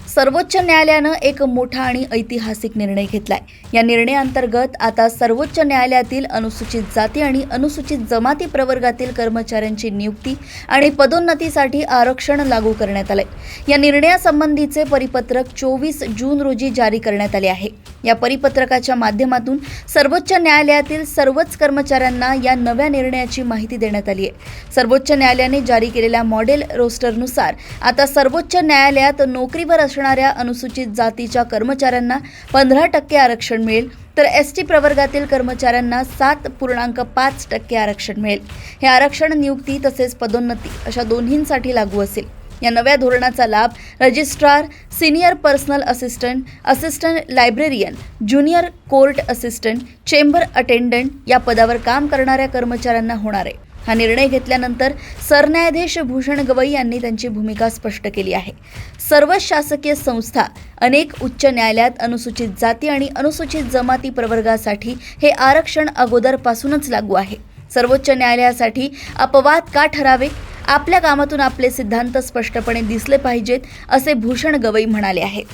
सर्वोच्च न्यायालयानं एक मोठा आणि ऐतिहासिक निर्णय घेतलाय। या निर्णयाअंतर्गत आता सर्वोच्च न्यायालयातील अनुसूचित जाती आणि अनुसूचित जमाती प्रवर्गातील कर्मचाऱ्यांची नियुक्ती आणि पदोन्नतीसाठी आरक्षण लागू करण्यात आले। या निर्णयासंबंधीचे परिपत्रक 24 जून रोजी जारी करण्यात आले आहे। या परिपत्रकाच्या माध्यमातून सर्वोच्च न्यायालयातील सर्वच कर्मचाऱ्यांना या नव्या निर्णयाची माहिती देण्यात आली आहे। सर्वोच्च न्यायालयाने जारी केलेल्या मॉडेल रोस्टरनुसार आता सर्वोच्च न्यायालयात नोकरीवर असणाऱ्या अनुसूचित जातीच्या कर्मचाऱ्यांना 15% आरक्षण मिळेल, तर एसटी प्रवर्गातील कर्मचाऱ्यांना 7.5% आरक्षण मिळेल। हे आरक्षण नियुक्ती तसेच पदोन्नती अशा दोन्हींसाठी लागू असेल। या नव्या धोरणाचा लाभ registrar, senior personal assistant, assistant librarian, junior court assistant, chamber attendant या पदावर काम करणाऱ्या कर्मचाऱ्यांना होणार आहे। हा निर्णय घेतल्यानंतर सरन्यायाधीश भूषण गवई यांनी त्यांची भूमिका स्पष्ट केली आहे। सर्व शासकीय संस्था, अनेक उच्च न्यायालयात अनुसूचित जाती आणि अनुसूचित जमाती प्रवर्गासाठी हे आरक्षण अगोदरपासूनच लागू आहे। सर्वोच्च न्यायालयासाठी अपवाद का ठरावे? आपल्या कामातून आपले सिद्धांत स्पष्टपणे दिसले पाहिजेत, असे भूषण गवई म्हणाले आहेत।